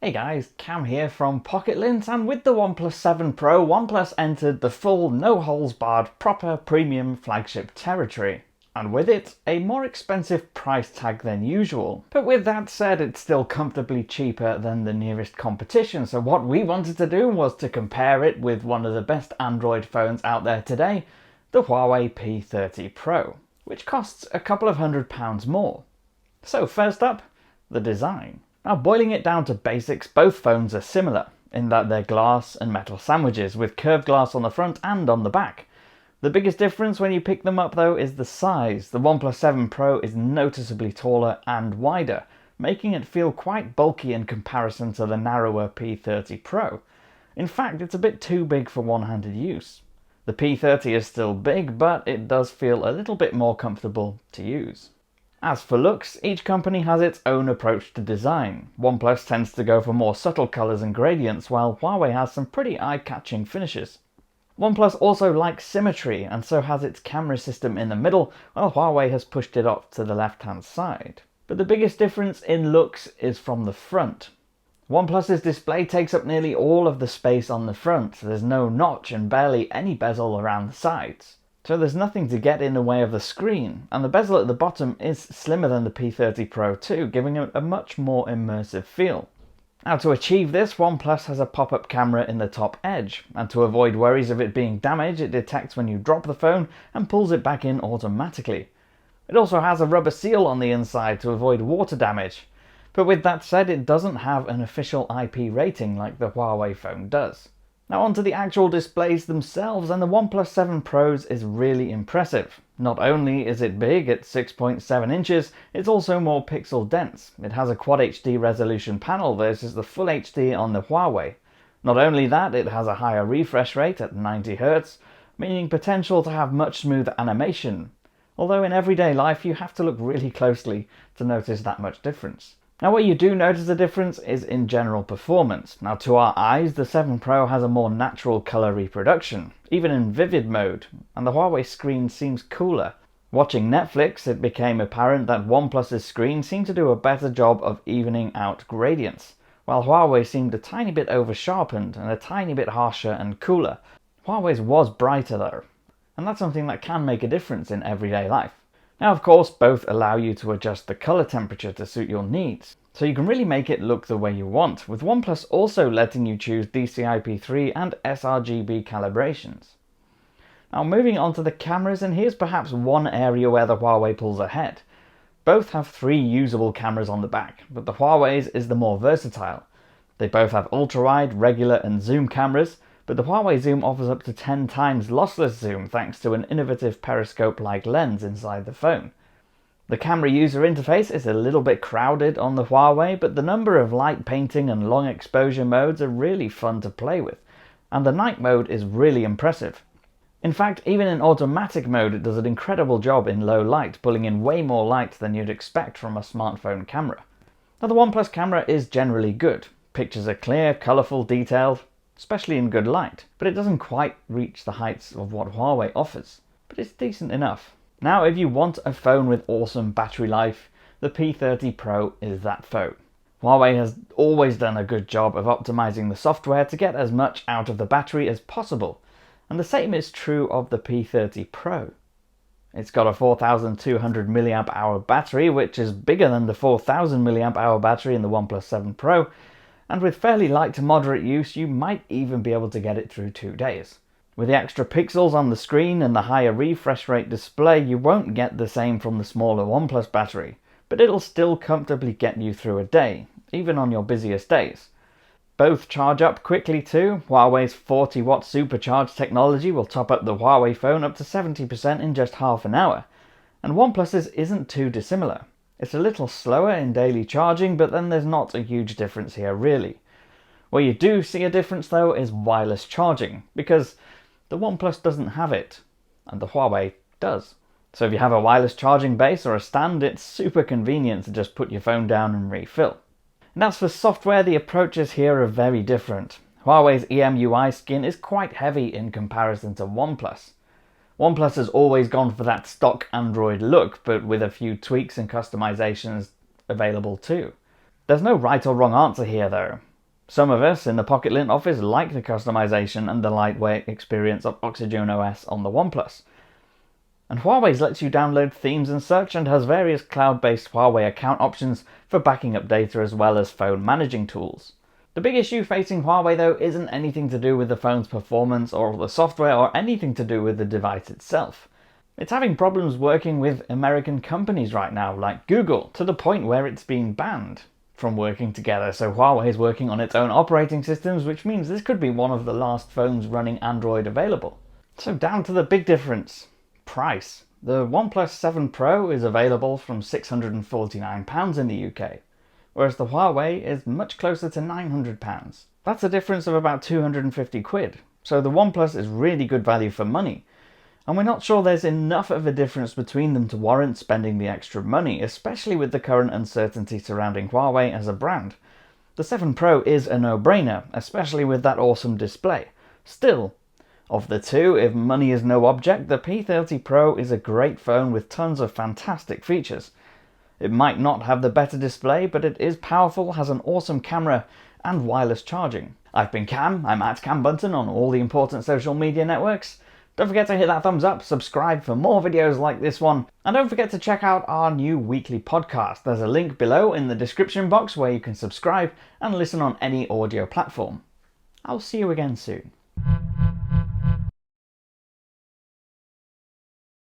Hey guys, Cam here from Pocket-lint, and with the OnePlus 7 Pro, OnePlus entered the full no-holes-barred proper premium flagship territory. And with it, a more expensive price tag than usual. But with that said, it's still comfortably cheaper than the nearest competition, so what we wanted to do was to compare it with one of the best Android phones out there today, the Huawei P30 Pro, which costs a couple of £100 more. So first up, the design. Now, boiling it down to basics, both phones are similar in that they're glass and metal sandwiches with curved glass on the front and on the back. The biggest difference when you pick them up though is the size. The OnePlus 7 Pro is noticeably taller and wider, making it feel quite bulky in comparison to the narrower P30 Pro. In fact, it's a bit too big for one-handed use. The P30 is still big, but it does feel a little bit more comfortable to use. As for looks, each company has its own approach to design. OnePlus tends to go for more subtle colours and gradients, while Huawei has some pretty eye-catching finishes. OnePlus also likes symmetry, and so has its camera system in the middle, while Huawei has pushed it off to the left-hand side. But the biggest difference in looks is from the front. OnePlus's display takes up nearly all of the space on the front. There's no notch and barely any bezel around the sides. So there's nothing to get in the way of the screen, and the bezel at the bottom is slimmer than the P30 Pro too, giving it a much more immersive feel. Now, to achieve this, OnePlus has a pop-up camera in the top edge, and to avoid worries of it being damaged, it detects when you drop the phone and pulls it back in automatically. It also has a rubber seal on the inside to avoid water damage, but with that said, it doesn't have an official IP rating like the Huawei phone does. Now onto the actual displays themselves, and the OnePlus 7 Pro's is really impressive. Not only is it big at 6.7 inches, it's also more pixel dense. It has a Quad HD resolution panel versus the Full HD on the Huawei. Not only that, it has a higher refresh rate at 90Hz, meaning potential to have much smoother animation. Although in everyday life you have to look really closely to notice that much difference. Now, where you do notice a difference is in general performance. Now, to our eyes, the 7 Pro has a more natural colour reproduction, even in vivid mode, and the Huawei screen seems cooler. Watching Netflix, it became apparent that OnePlus's screen seemed to do a better job of evening out gradients, while Huawei seemed a tiny bit over-sharpened and a tiny bit harsher and cooler. Huawei's was brighter though, and that's something that can make a difference in everyday life. Now, of course, both allow you to adjust the colour temperature to suit your needs, so you can really make it look the way you want, with OnePlus also letting you choose DCI-P3 and sRGB calibrations. Now, moving on to the cameras, and here's perhaps one area where the Huawei pulls ahead. Both have 3 usable cameras on the back, but the Huawei's is the more versatile. They both have ultra-wide, regular and zoom cameras, but the Huawei Zoom offers up to 10 times lossless zoom thanks to an innovative periscope-like lens inside the phone. The camera user interface is a little bit crowded on the Huawei, but the number of light painting and long exposure modes are really fun to play with, and the night mode is really impressive. In fact, even in automatic mode it does an incredible job in low light, pulling in way more light than you'd expect from a smartphone camera. Now, the OnePlus camera is generally good. Pictures are clear, colourful, detailed, especially in good light, but it doesn't quite reach the heights of what Huawei offers, but it's decent enough. Now, if you want a phone with awesome battery life, the P30 Pro is that phone. Huawei has always done a good job of optimizing the software to get as much out of the battery as possible, and the same is true of the P30 Pro. It's got a 4200 mAh battery, which is bigger than the 4000 mAh battery in the OnePlus 7 Pro, and with fairly light to moderate use, you might even be able to get it through 2 days. With the extra pixels on the screen and the higher refresh rate display, you won't get the same from the smaller OnePlus battery, but it'll still comfortably get you through a day, even on your busiest days. Both charge up quickly too. Huawei's 40-watt supercharged technology will top up the Huawei phone up to 70% in just half an hour, and OnePlus's isn't too dissimilar. It's a little slower in daily charging, but then there's not a huge difference here really. Where you do see a difference though is wireless charging, because the OnePlus doesn't have it, and the Huawei does. So if you have a wireless charging base or a stand, it's super convenient to just put your phone down and refill. And as for software, the approaches here are very different. Huawei's EMUI skin is quite heavy in comparison to OnePlus. OnePlus has always gone for that stock Android look, but with a few tweaks and customizations available too. There's no right or wrong answer here though. Some of us in the Pocket-lint office like the customization and the lightweight experience of Oxygen OS on the OnePlus. And Huawei's lets you download themes and such, and has various cloud-based Huawei account options for backing up data as well as phone managing tools. The big issue facing Huawei though isn't anything to do with the phone's performance or the software or anything to do with the device itself. It's having problems working with American companies right now, like Google, to the point where it's being banned from working together. So Huawei is working on its own operating systems, which means this could be one of the last phones running Android available. So down to the big difference. Price. The OnePlus 7 Pro is available from £649 in the UK, whereas the Huawei is much closer to £900. That's a difference of about 250 quid. So the OnePlus is really good value for money. And we're not sure there's enough of a difference between them to warrant spending the extra money, especially with the current uncertainty surrounding Huawei as a brand. The 7 Pro is a no-brainer, especially with that awesome display. Still, of the two, if money is no object, the P30 Pro is a great phone with tons of fantastic features. It might not have the better display, but it is powerful, has an awesome camera, and wireless charging. I've been Cam, I'm at Cam Bunton on all the important social media networks. Don't forget to hit that thumbs up, subscribe for more videos like this one, and don't forget to check out our new weekly podcast. There's a link below in the description box where you can subscribe and listen on any audio platform. I'll see you again soon.